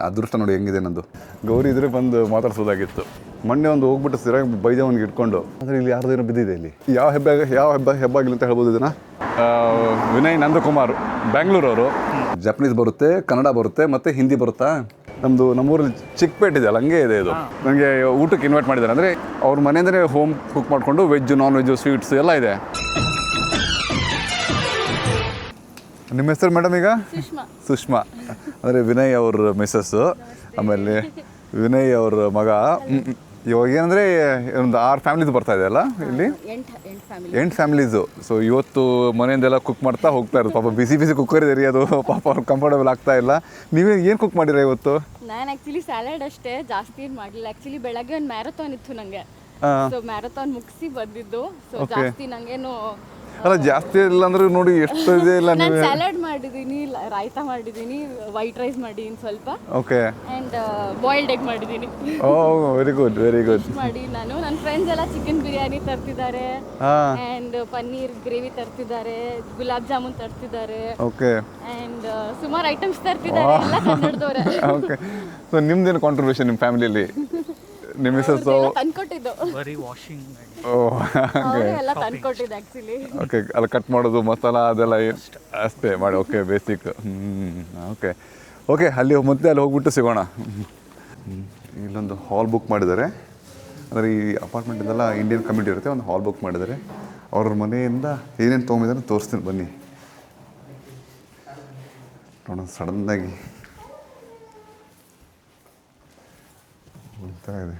ಅದೃಷ್ಟ ನೋಡಿ ಹೆಂಗಿದೆ ನಂದು. ಗೌರಿ ಇದ್ರೆ ಬಂದು ಮಾತಾಡ್ಸೋದಾಗಿತ್ತು. ಮೊನ್ನೆ ಒಂದು ಹೋಗ್ಬಿಟ್ಟು ಸರಿಯಾಗಿ ಬೈದವನಿಗೆ ಇಟ್ಕೊಂಡು, ಆದರೆ ಇಲ್ಲಿ ಯಾರ್ದೇನೋ ಬಿದ್ದಿದೆ. ಇಲ್ಲಿ ಯಾವ ಹೆಬ್ಬಾಗಿಲು ಅಂತ ಹೇಳ್ಬೋದು ಇದನ್ನು. ವಿನಯ್ ನಂದಕುಮಾರ್ ಬ್ಯಾಂಗ್ಳೂರವರು. ಜಪನೀಸ್ ಬರುತ್ತೆ, ಕನ್ನಡ ಬರುತ್ತೆ, ಮತ್ತು ಹಿಂದಿ ಬರುತ್ತಾ. ನಮ್ಮೂರಲ್ಲಿ ಚಿಕ್ಕಪೇಟೆ ಇದೆಯಲ್ಲ, ಹಂಗೆ ಇದೆ ಇದು. ನನಗೆ ಊಟಕ್ಕೆ ಇನ್ವೈಟ್ ಮಾಡಿದ್ದಾರೆ. ಅಂದರೆ ಅವ್ರ ಮನೆಯಿಂದಲೇ ಹೋಮ್ ಕುಕ್ ಮಾಡಿಕೊಂಡು ವೆಜ್, ನಾನ್ ವೆಜ್ಜು, ಸ್ವೀಟ್ಸ್ ಎಲ್ಲ ಇದೆ. ನಿಮ್ಮ ಹೆಸರು ಮೇಡಮ್ ಈಗ? ಸುಷ್ಮಾ. ಅಂದರೆ ವಿನಯ್ ಅವ್ರ ಮಿಸ್ಸಸ್ಸು. ಆಮೇಲೆ ವಿನಯ್ ಅವ್ರ ಮಗ. ಇವಾಗ ಏನಂದರೆ ಒಂದು 6 ಫ್ಯಾಮಿಲೀಸ್ ಬರ್ತಾ ಇದೆ ಅಲ್ಲ ಇಲ್ಲಿ? 8 ಫ್ಯಾಮಿಲೀಸು. ಸೊ ಇವತ್ತು ಮನೆಯಿಂದೆಲ್ಲ ಕುಕ್ ಮಾಡ್ತಾ ಹೋಗ್ತಾ ಇರೋದು. ಪಾಪ ಬಿಸಿ ಕುಕ್ಕರ್ ಇದೆ ರೀ, ಅದು ಪಾಪ ಅವ್ರು ಕಂಫರ್ಟಬಲ್ ಆಗ್ತಾ ಇಲ್ಲ. ನೀವೇ ಏನು ಕುಕ್ ಮಾಡಿರ ಇವತ್ತು? ನಾನು ಆ್ಯಕ್ಚುಲಿ ಸ್ಯಾಲಡ್ ಅಷ್ಟೇ, ಜಾಸ್ತಿ ಏನು ಮಾಡಲಿಲ್ಲ. ಆ್ಯಕ್ಚುಲಿ ಬೆಳಗ್ಗೆ ಒಂದು ಮ್ಯಾರಥಾನ್ ಇತ್ತು ನನಗೆ. ಸೊ ಮ್ಯಾರಥಾನ್ ಮುಗಿಸಿ ಬಂದಿದ್ದು. ಸೊ ಜಾಸ್ತಿ ನನಗೇನು ಅಲ್ಲ, ಜಾಸ್ತಿ ಇಲ್ಲ ಅಂದ್ರೆ ನೋಡಿ ಎಷ್ಟು ಇದೆ. ಇಲ್ಲ ನಾನು ಸ್ಯಾಲಡ್ ಮಾಡಿದ್ದೀನಿ, ರಾಯ್ತಾ ಮಾಡಿದ್ದೀನಿ, ವೈಟ್ ರೈಸ್ ಮಾಡಿದ್ದೀನಿ ಸ್ವಲ್ಪ. ಓಕೆ. ಆ್ಯಂಡ್ ಬಾಯ್ಲ್ಡ್ ಎಗ್ ಮಾಡಿದ್ದೀನಿ. ವೆರಿ ಗುಡ್ ಮಾಡಿ ನಾನು ನನ್ನ ಫ್ರೆಂಡ್ಸ್ ಎಲ್ಲ ಚಿಕನ್ ಬಿರಿಯಾನಿ ತರ್ತಿದ್ದಾರೆ, ಆ್ಯಂಡ್ ಪನ್ನೀರ್ ಗ್ರೇವಿ ತರ್ತಿದ್ದಾರೆ, ಗುಲಾಬ್ ಜಾಮೂನ್ ತರ್ತಿದ್ದಾರೆ. ಓಕೆ. ಆ್ಯಂಡ್ ಸುಮಾರು ಐಟಮ್ಸ್ ತರ್ತಿದ್ದಾರೆ, ಎಲ್ಲ ಕನ್ನಡದವ್ರೆ. ಓಕೆ. ಸೊ ನಿಮ್ದೇನು ಕಾಂಟ್ರಿಬ್ಯೂಷನ್ ನಿಮ್ಮ ಫ್ಯಾಮಿಲಿಯಲ್ಲಿ? ನಿಮ್ಮ ಮಿಸಸ್ ತಂದ್ಕೊಟ್ಟಿದ್ದು ಬರೀ ವಾಷಿಂಗ್ ಎಲ್ಲ ತಂದ್ಕೊಟ್ಟಿದ್ದು ಆ್ಯಕ್ಚುಲಿ. ಓಕೆ. ಅಲ್ಲಿ ಕಟ್ ಮಾಡೋದು, ಮಸಾಲ ಅದೆಲ್ಲ ಅಷ್ಟೇ ಮಾಡಿ. Okay, basic. ಓಕೆ. ಅಲ್ಲಿ ಹೋಗ್ಬಿಟ್ಟು ಸಿಗೋಣ. ಇಲ್ಲೊಂದು ಹಾಲ್ ಬುಕ್ ಮಾಡಿದ್ದಾರೆ. ಅಂದರೆ ಈ ಅಪಾರ್ಟ್ಮೆಂಟಿಂದೆಲ್ಲ ಇಂಡಿಯನ್ ಕಮ್ಯುನಿಟಿ ಇರುತ್ತೆ, ಒಂದು ಹಾಲ್ ಬುಕ್ ಮಾಡಿದ್ದಾರೆ. ಅವ್ರ ಮನೆಯಿಂದ ಏನೇನು ತೊಗೊಂಡಿದ್ದಾರೆ ತೋರಿಸ್ತೀನಿ ಬನ್ನಿ. ನೋಡೋಣ ಸಡನ್ನಾಗಿ ಇದೆ.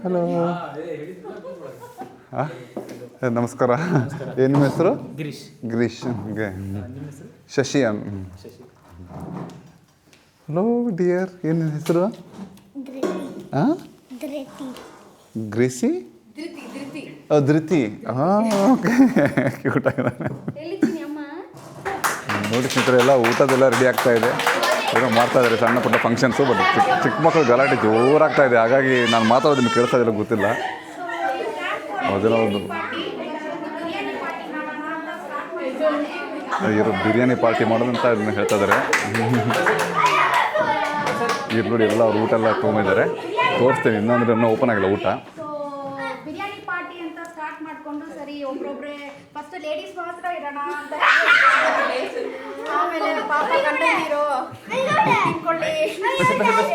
ಹಲೋ. ನಮಸ್ಕಾರ. ಏನು ನಿಮ್ಮ ಹೆಸರು? Girish. Okay. Shashi. Hello dear, ಏನು ಹೆಸರು? ಗ್ರೇಸಿ. ಧೃತಿ. ಓಕೆ. ಕ್ಯೂಟ್ ಆಗಿದ್ದಾನೆ. ನೋಡಿ ಸ್ನೇಹಿತರೆ, ಎಲ್ಲ ಊಟದೆಲ್ಲ ರೆಡಿ ಆಗ್ತಾ ಇದೆ. ಏನೋ ಮಾಡ್ತಾ ಇದ್ದಾರೆ ಸಣ್ಣ ಪುಟ್ಟ ಫಂಕ್ಷನ್ಸು. ಬಟ್ ಚಿಕ್ಕ ಮಕ್ಕಳು ಗಲಾಟೆ ಜೋರಾಗ್ತಾ ಇದೆ, ಹಾಗಾಗಿ ನಾನು ಮಾತಾಡೋದು ನಿಮ್ಗೆ ಕೇಳ್ತಾ ಇದ್ದಿಲ್ಲ, ಗೊತ್ತಿಲ್ಲ. ಅದೆಲ್ಲ ಒಂದು ಇವರು ಬಿರಿಯಾನಿ ಪಾರ್ಟಿ ಮಾಡೋದಂತ ಇದನ್ನ ಹೇಳ್ತಾ ಇದ್ದಾರೆ. ಇವ್ರು ನೋಡಿ ಎಲ್ಲ ಅವ್ರು ಊಟ ಎಲ್ಲ ತೊಗೊಂಡಿದ್ದಾರೆ. ತೋರಿಸ್ತೀನಿ, ಇನ್ನೂ ಓಪನ್ ಆಗಿಲ್ಲ ಊಟ. ಬಿರಿಯಾನಿ ಪಾರ್ಟಿ ಅಂತ ಸ್ಟಾರ್ಟ್ ಮಾಡಿಕೊಂಡು ಸರಿ ಒಬ್ಬೊಬ್ಬರೇ ಫಸ್ಟ್ ಲೇಡೀಸ್ ಮಾತ್ರ ಇರೋಣ ಅಂತ, ಆಮೇಲೆ ಪಾಪ ಗಂಡಂದಿರು ತಿನ್ಕೊಳ್ಳಿ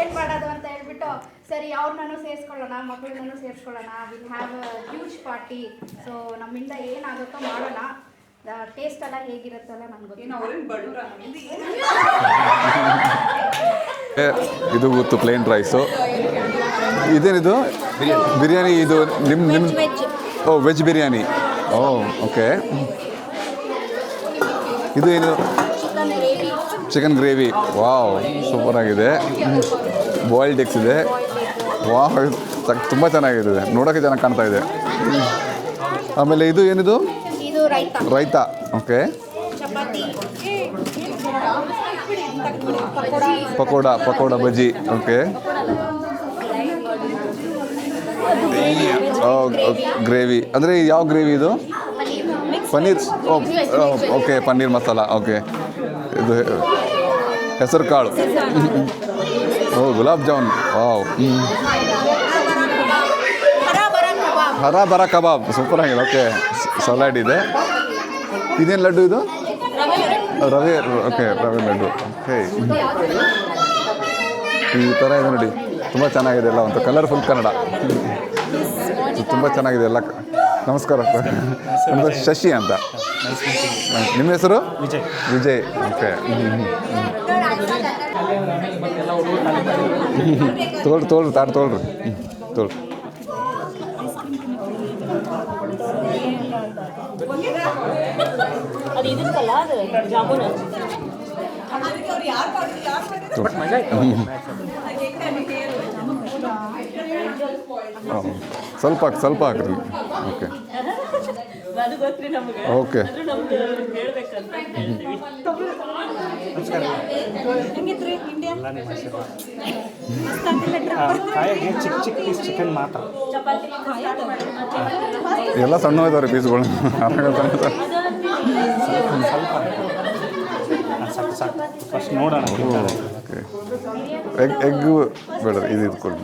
ಏನು ಮಾಡೋದು ಅಂತ ಹೇಳ್ಬಿಟ್ಟು ಸರಿ ಅವ್ರನ್ನೂ ಸೇರಿಸ್ಕೊಳ್ಳೋಣ, ಮಕ್ಕಳನ್ನೂ ಸೇರಿಸ್ಕೊಳ್ಳೋಣ. Will have a huge party. So ನಮ್ಮಿಂದ ಏನಾಗುತ್ತೋ ಮಾಡೋಣ. ಟೇಸ್ಟ್ ಎಲ್ಲ ಹೇಗಿರುತ್ತಲ್ಲ ನನಗೆ ಗೊತ್ತಿಲ್ಲ. ಇದು ಗೊತ್ತು, ಪ್ಲೇನ್ ರೈಸು. ಇದೇನಿದು ಬಿರಿಯಾನಿ? ಇದು ನಿಮ್ಮ ವೆಜ್ ಬಿರಿಯಾನಿ. ಓಕೆ. ಇದು ಏನು? Chicken gravy. ವಾವ್, ಸೂಪರ್ ಆಗಿದೆ. ಬಾಯ್ಲ್ಡ್ ಎಗ್ಸ್ ಇದೆ. ವಾವ್, ತುಂಬ ಚೆನ್ನಾಗಿದೆ, ನೋಡೋಕ್ಕೆ ಚೆನ್ನಾಗಿ ಕಾಣ್ತಾ ಇದೆ. ಆಮೇಲೆ ಇದು ಏನಿದು? ರೈತಾ. ಓಕೆ. ಪಕೋಡ ಬಜ್ಜಿ. ಓಕೆ. ಗ್ರೇವಿ ಅಂದರೆ ಯಾವ ಗ್ರೇವಿ ಇದು? ಪನ್ನೀರ್. ಓಕೆ, ಪನ್ನೀರ್ ಮಸಾಲ. ಓಕೆ. ಇದು ಹೆಸರು ಕಾಳು. ಗುಲಾಬ್ ಜಾಮೂನ್. ವಾವ್. ಹರಾ ಬರ ಕಬಾಬ್. ಸೂಪರ್ ಆಗಿದೆ. ಓಕೆ. ಸಲಾಡ್ ಇದೆ. ಇದೇನು ಲಡ್ಡು ಇದು? ರವೆ. ಓಕೆ, ರವೆ ಲಡ್ಡು. ಓಕೆ. ಈ ಥರ ಇದೆ ನೋಡಿ, ತುಂಬ ಚೆನ್ನಾಗಿದೆ. ಎಲ್ಲ ಒಂದು ಕಲರ್ಫುಲ್ ಕನ್ನಡ, ತುಂಬ ಚೆನ್ನಾಗಿದೆ ಎಲ್ಲ. ನಮಸ್ಕಾರ. ನಮ್ಮದು ಶಶಿ ಅಂತ. ನಿಮ್ಮ ಹೆಸರು? ವಿಜಯ್. ಓಕೆ. ತೊಗೊಳ್ರಿ ತಾಡು ತೊಗೊಳ್ರಿ. ತೊಗೊಳ್ರಿ. ಸ್ವಲ್ಪ ಹಾಕ್ರಿ. ಓಕೆ. ಓಕೆ. ಚಿಕನ್ ಮಾತ್ರ ಎಲ್ಲ ಸಣ್ಣ ಇದಾವೆ ಪೀಸ್ಗಳು. ಫಸ್ಟ್ ನೋಡೋಣ. ಓಕೆ ಎಗ್ ಬೇಡ ಇದು ಇದ್ಕೊಡಿ.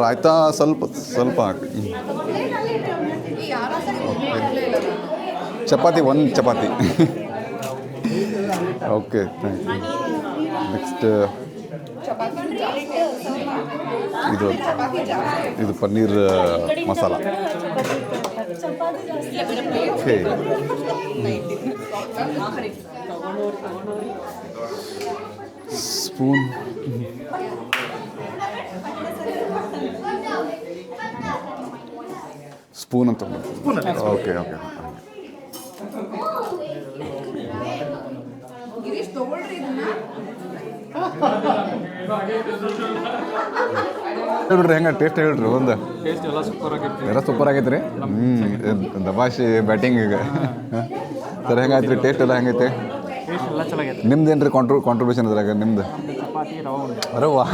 ರಾಯ್ತಾ ಸ್ವಲ್ಪ ಹಾಕಿ. ಓಕೆ ಚಪಾತಿ ಒಂದು chapati. Okay thank you. Next ಇದು paneer masala. Okay spoon. Spoon ಅಂತ ಓಕೆ ಓಕೆ. ಹೇಳ್ಬಿಡ್ರಿ ಹೆಂಗೆ ಟೇಸ್ಟ್ ಹೇಳ್ರಿ ಒಂದು. ಎಲ್ಲ ಸೂಪರ್ ಆಗೈತೆ ರೀ. ದಬಾಶಿ ಬ್ಯಾಟಿಂಗಿಗೆ ಸರ್ ಹೆಂಗಾಯ್ತು ರೀ ಟೇಸ್ಟ್ ಎಲ್ಲ ಹೆಂಗೈತೆ? ನಿಮ್ದು ಏನು ರೀ ಕಾಂಟ್ರಿಬ್ಯೂಷನ್ ಇದ್ರಾಗ ನಿಮ್ದು? ಅರವ್ವಾ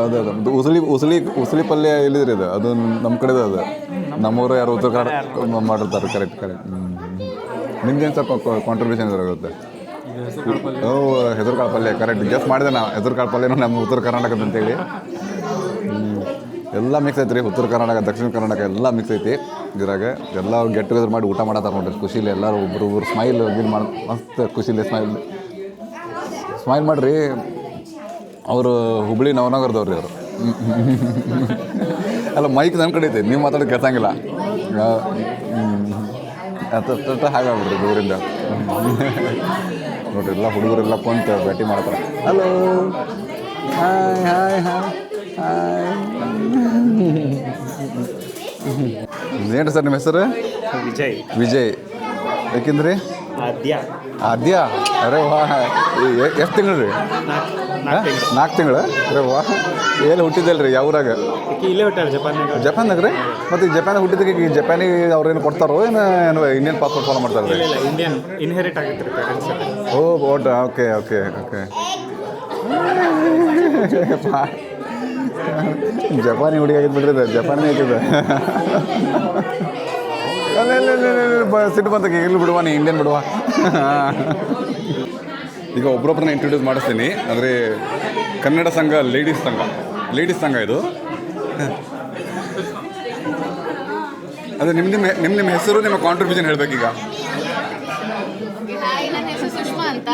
ಅದು ಉಸಳಿ ಪಲ್ಯ ಎಲ್ಲಿದ್ರಿ ಅದು? ಅದು ನಮ್ಮ ಕಡೆದು ಅದು ನಮ್ಮೂರು ಯಾರು ಉತ್ತರ ಕನ್ನಡ ಮಾಡಿರ್ತಾರೆ. Correct correct. ನಿಮ್ದೇನು ಸ್ವಲ್ಪ ಕಾಂಟ್ರಿಬ್ಯೂಷನ್ ಇದ್ರಾಗುತ್ತೆ? ಓ ಹೆಸರು ಕಾಳು ಪಲ್ಯ ಕರೆಕ್ಟ್ ಗೆಸ್ ಮಾಡಿದೆ ನಾ. ಹೆಸರು ಕಾಳು ಪಲ್ಯನೂ ನಮ್ಮ ಉತ್ತರ ಕರ್ನಾಟಕದ ಅಂತೇಳಿ ಎಲ್ಲ ಮಿಕ್ಸ್ ಐತೆ ರೀ. ಉತ್ತರ ಕರ್ನಾಟಕ ದಕ್ಷಿಣ ಕರ್ನಾಟಕ ಎಲ್ಲ ಮಿಕ್ಸ್ ಐತಿ ಇದ್ರಾಗ. ಎಲ್ಲ ಗೆಟ್ ಟುಗೆದರ್ ಮಾಡಿ ಊಟ ಮಾಡತ್ತಾರೆ ನೋಡ್ರಿ ಖುಷಿಲಿ. ಎಲ್ಲರೂ ಒಬ್ರು ಸ್ಮೈಲ್ ಮಾಡಿ ಮಸ್ತ್ ಖುಷಿಲಿ ಸ್ಮೈಲ್ ಮಾಡಿರಿ. ಅವರು ಹುಬ್ಳಿ ನವನಗರದವ್ರಿ ಅವರು. ಅಲ್ಲ ಮೈಕ್ ನನ್ನ ಕಡೆ ಐತೆ, ನೀವು ಮಾತಾಡೋದು ಕೇಳ್ಸಂಗಿಲ್ಲ. ಹಾಗಾಗ್ಬಿಡ್ರಿ ದೂರಿಂದ ನೋಡ್ರಿ. ಎಲ್ಲ ಹುಡುಗರೆಲ್ಲ ಕುಂತ ಭೇಟಿ ಮಾಡ್ತಾರೆ. Hello hi hi hi hi. ಏನು ಸರ್ ನಿಮ್ಮ ಹೆಸರು? ವಿಜಯ್. ಯಾಕೆಂದ್ರಿ? ಆದ್ಯ. ಅರೆ ವಾ, ಎಷ್ಟು ತಿಂಗಳು ರೀ? 4 ತಿಂಗಳು. ಅರೆ ವಾ, ಎಲ್ಲಿ ಹುಟ್ಟಿದ್ದಲ್ರಿ? ಯಾವ ಊರಾಗ? ಇಲ್ಲೇ ಹುಟ್ಟಾರ ಜಪಾನ್ದಾಗ ರೀ. ಮತ್ತು ಜಪಾನ್ ಹುಟ್ಟಿದ್ದಕ್ಕೆ ಈಗ ಜಪಾನಿಗೆ ಅವ್ರೇನು ಕೊಡ್ತಾರೋ ಏನು ಇಂಡಿಯನ್ ಪಾಸ್ಪೋರ್ಟ್ ಫಾಲೋ ಮಾಡ್ತಾರೆ ರೀ? ಇಂಡಿಯನ್ ಇನ್ಹೆರಿಟ್ ಆಗುತ್ತೆ ರೀ ಪೇರೆಂಟ್ಸ್. ಓಟ್ ಓಕೆ ಓಕೆ ಓಕೆ. ಜಪಾನಿ ಹುಡುಗಿ ಆಗಿದ್ದು ಬಿಡ್ರಿ. ಜಪಾನಿ ಐತಿದೆ. ಸಿಟ್ಟು ಬಂತಕ್ಕೆ ಇಲ್ಲಿ ಬಿಡುವ, ನೀ ಇಂಡಿಯನ್ ಬಿಡುವ. ಈಗ ಒಬ್ಬರೊಬ್ಬರನ್ನ ಇಂಟ್ರೊಡ್ಯೂಸ್ ಮಾಡಿಸ್ತೀನಿ. ಅಂದರೆ ಕನ್ನಡ ಸಂಘ ಲೇಡೀಸ್ ಸಂಘ ಇದು. ಅದೇ ನಿಮ್ಮ ಹೆಸರು, ನಿಮ್ಮ ಕಾಂಟ್ರಿಬ್ಯೂಷನ್ ಹೇಳಬೇಕೀಗ. ಹಾಯ್, ನನ್ನ ಹೆಸರು ಸುಷ್ಮಾ ಅಂತ.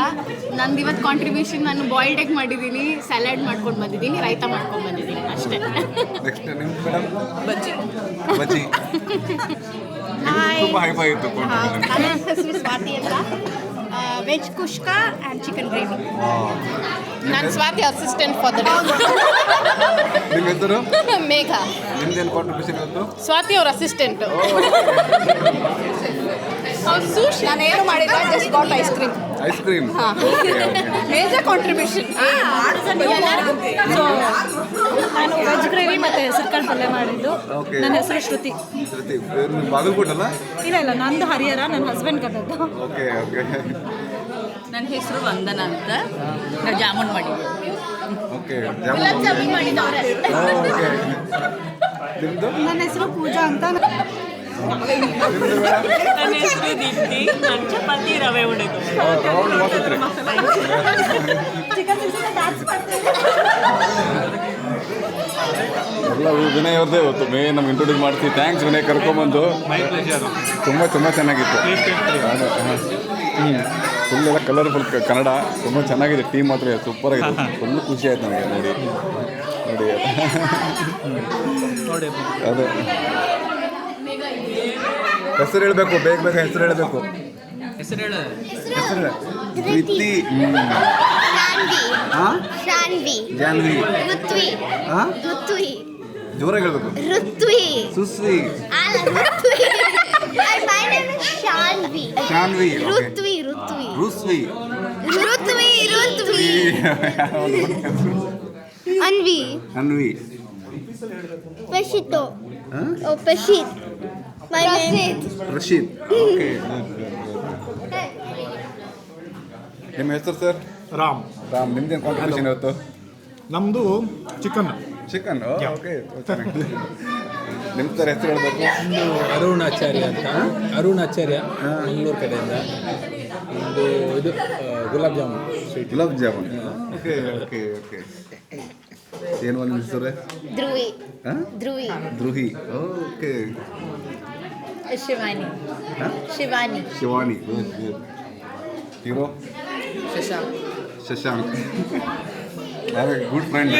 ನಂದು ಇವತ್ತು ಕಾಂಟ್ರಿಬ್ಯೂಷನ್, ನಾನು ಬಾಯ್ಲ್ಡ್ ಎಗ್ ಮಾಡಿದ್ದೀನಿ, ಸ್ಯಾಲಡ್ ಮಾಡ್ಕೊಂಡು ಬಂದಿದ್ದೀನಿ, ರಾಯ್ತ ಮಾಡ್ಕೊಂಡು ಬಂದಿದ್ದೀನಿ ಅಷ್ಟೇ. ನೆಕ್ಸ್ಟ್ ನಿಮ್ಮ ಮೇಡಮ್? ಬಜ್ಜಿ. ಹಾಯ್, ತುಂಬ ಹೈಫೈ ಇತ್ತು. ನನ್ನ ಹೆಸರು ಸ್ವಾತಿ ಅಂತ. Veg kushka and chicken gravy. ನಾನು ಸ್ವಾತಿ, ಅಸಿಸ್ಟೆಂಟ್ ಫಾರ್ ದ ನಿಮ್ಮ ಹೆಸರು? ಮೇಘ. ನಿಮ್ದೇನು ಕಾಂಟ್ರಿಬ್ಯೂಷನ್ ಇವತ್ತು? ಸ್ವಾತಿ ಅವ್ರ ಅಸಿಸ್ಟೆಂಟ್. ನಾನು ಏನು ಮಾಡಿಲ್ಲ, just got ice cream. Ice cream major contribution. So ನಾನು ವೆಜ್ ಗ್ರೇವಿ ಮತ್ತು ಹೆಸರುಕಾಳು ಪಲ್ಯ ಮಾಡಿದ್ದು. Okay. ನನ್ನ ಹೆಸರು ಶ್ರುತಿ. ಬಾಗಲಕೋಟ ಅಲ್ಲ? ಇಲ್ಲ ನನ್ನ ಹರಿಹರ, ನನ್ನ ಹಸ್ಬೆಂಡ್ ಕದ್ದದ್ದು. Okay okay. ನನ್ನ ಹೆಸರು ವಂದನ ಅಂತ. ನಾವು ಜಾಮೂನ್ ಮಾಡಿದ್ವಿ. ಓಕೆ ಜಾಮೂನ್ ಮಾಡಿದವ್ರೆ. ಓಕೆ. ನಿಮ್ಮದು? ನನ್ನ ಹೆಸರು ಪೂಜಾ ಅಂತ. ನನ್ನ ಹೆಸರು ದೀಪ್ತಿ. ನಾನು ಚಪಾತಿ ರವೆ ಉಳಿದು ಎಲ್ಲ ವಿನಯ್ ಅವ್ರದ್ದೇ ಇವತ್ತು ಮೇನ್ ನಮ್ಗೆ ಇಂಟ್ರೊಡ್ಯೂಸ್ ಮಾಡ್ತೀವಿ. ಥ್ಯಾಂಕ್ಸ್ ವಿನಯ್, ಕರ್ಕೊಂಬಂದು. ತುಂಬ ಚೆನ್ನಾಗಿತ್ತು. ಫುಲ್ ಎಲ್ಲ ಕಲರ್ಫುಲ್ ಕನ್ನಡ, ತುಂಬ ಚೆನ್ನಾಗಿದೆ. ಟೀಮ್ ಮಾತ್ರ ಸೂಪರ್ ಆಗಿದೆ. ಫುಲ್ ಖುಷಿ ಆಯ್ತು ನನಗೆ ನೋಡಿ. ಅದೇ ಹೆಸರು ಹೇಳಬೇಕು, ಬೇಗ ಹೆಸರು ಹೇಳಬೇಕು. ಹೆಸರು ಪ್ರೀತಿ, ಶಾನ್ವಿ, ಜಾನ್ವಿ, ಋತ್ವಿ, ಹಾಂ ಋತ್ವಿ, ಜೋರಾಗಿ ಹೇಳ್ಬೇಕು. Ruthvi, Sushree, Ruthvi. My name is Shanvi. Shanvi, Ruthvi, Ruthvi, Ruswi, Ruthvi, Ruthvi. Anvi, Anvi, ಪಶಿತೋ, ಓ Pashit. My name Rashid. Okay. ನಿಮ್ಮ ಹೆಸರು ಸರ್? ರಾಮ್. ನಿಮ್ದೇನು ಕಾಂಟ್ರಿಬ್ಯೂಷನ್ ಇವತ್ತು? ನಮ್ಮದು ಚಿಕನ್. ಚಿಕನ್. ಓಕೆ. ನಿಮ್ಮ ಥರ ಹೆಸರು ಹೇಳಬೇಕು. ಒಂದು ಅರುಣ್ ಆಚಾರ್ಯ ಅಂತ, ಅರುಣ್ ಆಚಾರ್ಯ ಮಂಗಳೂರು ಕಡೆಯಿಂದ. ಒಂದು ಇದು gulab jamun sweet. Gulab jamun. Okay okay okay. ಏನು ಒಂದು ಹೆಸರು? ಧ್ರುವಿ. ಹಾಂ, Dhruvi. Dhruvi. Okay. Shivani. Shivani. Shivani. Good good. Hero Shashank. Shashank. Good friend.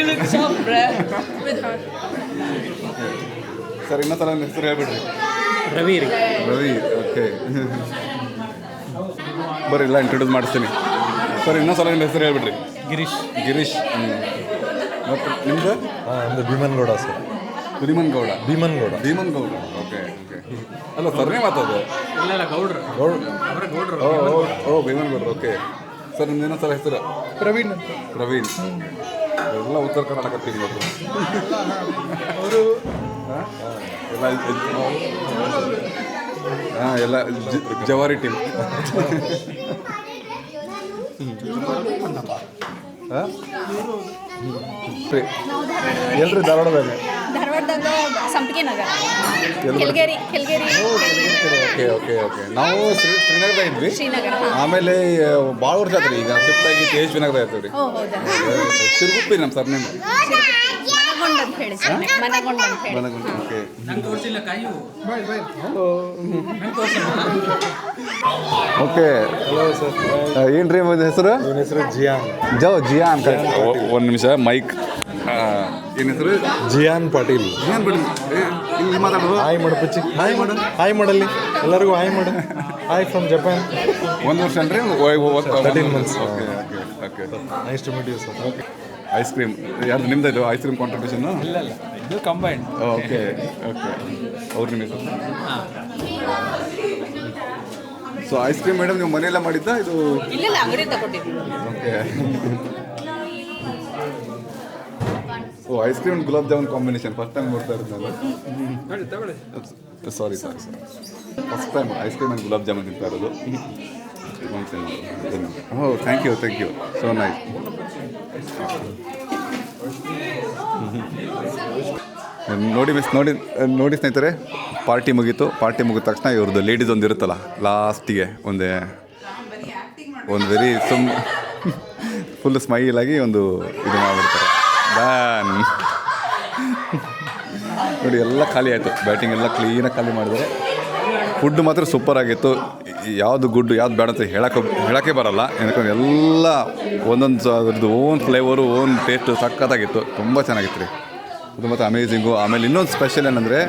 Sir ಇನ್ನೊಂದ್ಸಲ ನನ್ನ ಹೆಸರು ಹೇಳ್ಬಿಡ್ರಿ. ರವಿ ರೀ. ರವಿ. ಓಕೆ. ಬರ್ರಿ ಇಲ್ಲ ಇಂಟ್ರೊಡ್ಯೂಸ್ ಮಾಡಿಸ್ತೀನಿ. ಸರ್ ಇನ್ನೊಂದ್ಸಲ ನಿಮ್ಮ ಹೆಸರು ಹೇಳ್ಬಿಡ್ರಿ. ಗಿರೀಶ್. ಗಿರೀಶ್. ಮತ್ತು ನಿಮ್ಮದು? ನಮ್ಮದು Bheemangouda sir. Bheemangouda. Bheemangouda. Bheemangouda. Okay okay. ಅಲ್ಲ ಸರ್ನೇ ಮಾತಾಡೋದು. ಇಲ್ಲ ಗೌಡ್ರು. ಅವರ ಗೌಡ್ರು. ಓ ಭೀಮನ್ಗೌಡ. ಓಕೆ ಸರ್ ನಿಮ್ದು ಇನ್ನೊಂದ್ಸಲ ಹೆಸರು? ಪ್ರವೀಣ್ ಅಂತ. ಪ್ರವೀಣ್. ಎಲ್ಲ ಉತ್ತರ ಕರ್ನಾಟಕ ಟೀಮ್ ನೋಡ್ರಿ. ಅವರು ಎಲ್ಲ ಜವಾರಿ ಟೀಮ್. ಎಲ್ರಿ ಧಾರವಾಡದಾಗ? ಧಾರವಾಡದಾಗ Sampige Nagar. Kelgeri. Okay okay okay. ನಾವು ಶ್ರೀನಗರದಾಗ ಇದ್ವಿ. ಶ್ರೀನಗರ. ಆಮೇಲೆ ಭಾಳ ವರ್ಷ ಆತ್ರಿ ಈಗ ಶಿಫ್ಟ್ ಆಗಿ THP ನಗರದಾಗ ಇರ್ತೀವಿ ರೀ. ಓ ಹೌದಾ. ಶಿರ್ಗುಪ್ಪಿ ನಮ್ಮ ಸರ್ ನೇಮ್. ಮನಗೊಂಡ್ ಅಂತ ಹೇಳಿ ಸರ್. ಮನಗೊಂಡ್ ಅಂತ ಹೇಳಿ. ಓಕೆ. ನಂಗೆ ತೋರಿಸಿಲ್ಲ ಕಾಯು. ಓಕೆ. Hello sir. ಏನ್ರಿ ನಿಮ್ಮ ಹೆಸರು? ನನ್ನ ಹೆಸರು ಜಿಯಾನ್. ಜಿಯಾನ್. ಒಂದು ನಿಮಿಷ ಮೈಕ್. ಏನು ಹೆಸರು? ಜಿಯಾನ್ ಪಾಟೀಲ್. ಜಿಯಾನ್ ಬಿಡಿ. ಇಲ್ಲಿ ಮಾತಾಡೋದು. ಹಾಯ್ ಮಾಡು ಪಚ್ಚಿ. ಹಾಯ್ ಮಾಡು. ಹಾಯ್ ಮಾಡಲ್ಲಿ ಎಲ್ಲರಿಗೂ ಹಾಯ್ ಮಾಡು. Hi from Japan. 1 ವರ್ಷ ಅನ್ರಿ? 13 months. Okay okay okay. Nice to meet you sir. Okay. Ice cream ಯಾರ್ದು ನಿಮ್ದು ಇದು ಐಸ್ ಕ್ರೀಮ್ ಕಾಂಟ್ರಿಬ್ಯೂಷನ್ನು? ಇಲ್ಲ ಇದು ಕಂಬೈಂಡ್. Okay okay. ಅವ್ರು ನಿಮ್ಮ ಹೆಸರು? ಸೊ ಐಸ್ ಕ್ರೀಮ್ ಮೇಡಮ್ ನೀವು ಮನೆಯೆಲ್ಲ ಮಾಡಿದ್ದ ಇದು? ಇಲ್ಲ ಅಂಗಡಿ ತಗೊಟ್ಟಿದ್ವಿ. ಓಕೆ. ಓ ice cream gulab jamun combination first time ನೋಡ್ತಾ ಇರೋದು ನಾನು. Sorry first time ice cream and gulab jamun ತಿಂತಾ ಇರೋದು. ಓ ಥ್ಯಾಂಕ್ ಯು ಸೋ ನೈಸ್. ನೋಡಿ ಸ್ನೇಹಿತರೆ, ಪಾರ್ಟಿ ಮುಗೀತು. ಪಾರ್ಟಿ ಮುಗಿದ ತಕ್ಷಣ ಇವ್ರದ್ದು ಲೇಡೀಸ್ ಒಂದು ಇರುತ್ತಲ್ಲ ಲಾಸ್ಟಿಗೆ ಒಂದು ವೆರಿ ಫುಲ್ ಸ್ಮೈಲಾಗಿ ಒಂದು ಇದು ಮಾಡಿಬಿಡ್ತಾರೆ. ಡ್ಯಾನ್ ನೋಡಿ ಎಲ್ಲ ಖಾಲಿ ಆಯಿತು. ಬ್ಯಾಟಿಂಗ್ ಎಲ್ಲ ಕ್ಲೀನಾಗಿ ಖಾಲಿ ಮಾಡಿದರೆ. ಫುಡ್ ಮಾತ್ರ ಸೂಪರ್ ಆಗಿತ್ತು. ಯಾವುದು ಗುಡ್ ಯಾವ್ದು ಬೇಡ ಅಂತ ಹೇಳೋಕ್ಕೆ ಬರೋಲ್ಲ. ಯಾಕಂದ್ರೆ ಎಲ್ಲ ಒಂದೊಂದು ಅದ್ರದ್ದು ಓನ್ ಫ್ಲೇವರು ಓನ್ ಟೇಸ್ಟು ಸಖತ್ತಾಗಿತ್ತು. ತುಂಬ ಚೆನ್ನಾಗಿತ್ತು ರೀ. ಅದು ಮತ್ತು ಅಮೇಝಿಂಗು. ಆಮೇಲೆ ಇನ್ನೊಂದು ಸ್ಪೆಷಲ್ ಏನಂದರೆ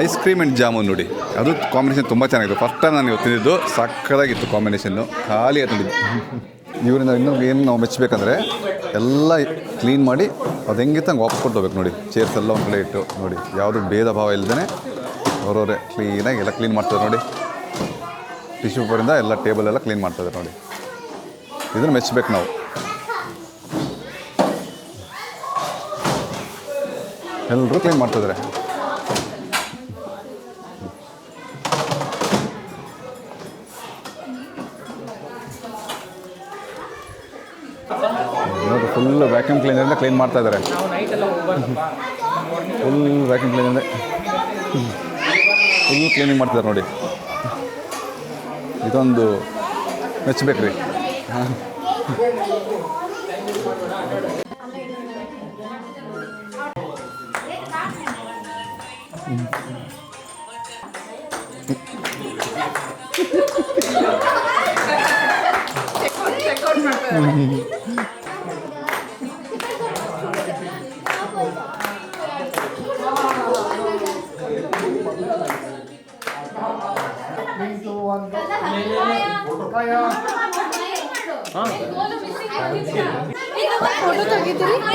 ಐಸ್ ಕ್ರೀಮ್ ಆ್ಯಂಡ್ ಜಾಮೂನ್ ನೋಡಿ, ಅದು ಕಾಂಬಿನೇಷನ್ ತುಂಬ ಚೆನ್ನಾಗಿತ್ತು. ಫಸ್ಟ್ ಟೈಮ್ ನಾನು ಇವತ್ತು ತಿಂದಿದ್ದು. ಸಕ್ಕತ್ತಾಗಿತ್ತು ಕಾಂಬಿನೇಷನ್ನು. ಖಾಲಿ ಆಯ್ತು ನೋಡಿ. ಇವರಿಂದ ಇನ್ನೊಂದು ಏನು ನಾವು ಮೆಚ್ಚಬೇಕಂದ್ರೆ ಎಲ್ಲ ಕ್ಲೀನ್ ಮಾಡಿ ಅದು ಹೆಂಗಿತ್ತು ಹಂಗೆ ವಾಪಸ್ ಕೊಟ್ಟು ಹೋಗ್ಬೇಕು ನೋಡಿ. ಚೇರ್ಸ್ ಎಲ್ಲ ಒಂದು ಕಡೆ ಇಟ್ಟು ನೋಡಿ, ಯಾವುದು ಭೇದ ಭಾವ ಇಲ್ಲದೇ ಅವರವರೇ ಕ್ಲೀನಾಗಿ ಎಲ್ಲ ಕ್ಲೀನ್ ಮಾಡ್ತಾರೆ ನೋಡಿ. ಟಿಶ್ಯೂ ಪೇಪರಿಂದ ಎಲ್ಲ ಟೇಬಲ್ ಎಲ್ಲ ಕ್ಲೀನ್ ಮಾಡ್ತಾರೆ ನೋಡಿ. ಇದನ್ನು ಮೆಚ್ಚಬೇಕು ನಾವು. ಎಲ್ಲರೂ ಕ್ಲೀನ್ ಮಾಡ್ತಿದ್ದಾರೆ. ನೋಡಿ ಫುಲ್ ವ್ಯಾಕ್ಯೂಮ್ ಕ್ಲೀನರಿಂದ ಕ್ಲೀನ್ ಮಾಡ್ತಾ ಇದ್ದಾರೆ. ಫುಲ್ ವ್ಯಾಕ್ಯೂಮ್ ಕ್ಲೀನಿಂದ ಫುಲ್ ಕ್ಲೀನಿಂಗ್ ಮಾಡ್ತಿದ್ದಾರೆ ನೋಡಿ. ಇದೊಂದು ಮೆಚ್ಚಬೇಕು ರೀ.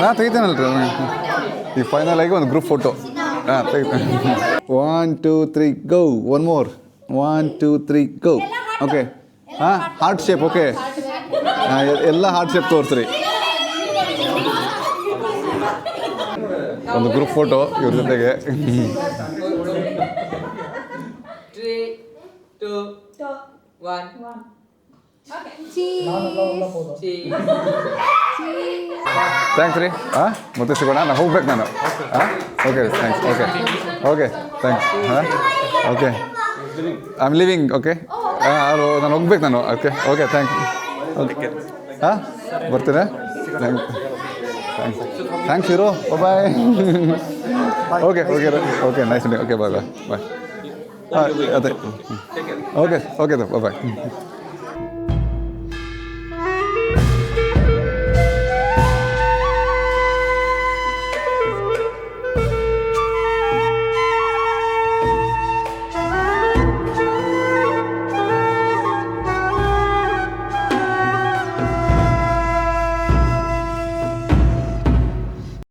ಹಾಂ ತೆಗಿತೇನಲ್ರಿ ಈ ಫೈನಲ್ ಆಗಿ ಒಂದು ಗ್ರೂಪ್ ಫೋಟೋ. ಹಾಂ ತೆಗಿತೇನೆ. 1 2 3 ಗೋ. 1 more. 1 2 3 ಗೋ. ಓಕೆ. ಹಾಂ ಹಾರ್ಟ್ ಶೇಪ್. ಓಕೆ. ಎಲ್ಲ ಹಾರ್ಟ್ ಶೇಪ್ ತೋರಿಸ್ರಿ. ಒಂದು ಗ್ರೂಪ್ ಫೋಟೋ ಇವ್ರ ಜೊತೆಗೆ. 3 2 1 ಥ್ಯಾಂಕ್ಸ್ ರೀ ಹಾಂ ಮತ್ತೆ ಸಿಗೋಣ ನಾನು ಹೋಗ್ಬೇಕು ನಾನು ಹಾಂ okay thanks okay okay thanks ಹಾಂ okay I am living okay ಹಾಂ ನಾನು ಹೋಗ್ಬೇಕು ನಾನು ಓಕೆ ಓಕೆ ಥ್ಯಾಂಕ್ಸ್ ಓಕೆ ಹಾಂ ಬರ್ತೀರಾ ಥ್ಯಾಂಕ್ಸ್ ಇರೋ bye okay okay okay nice okay bye bye bye ಹಾಂ ಅದೇ ಓಕೆ ಓಕೆ ಬಾಯ್ ಬಾಯ್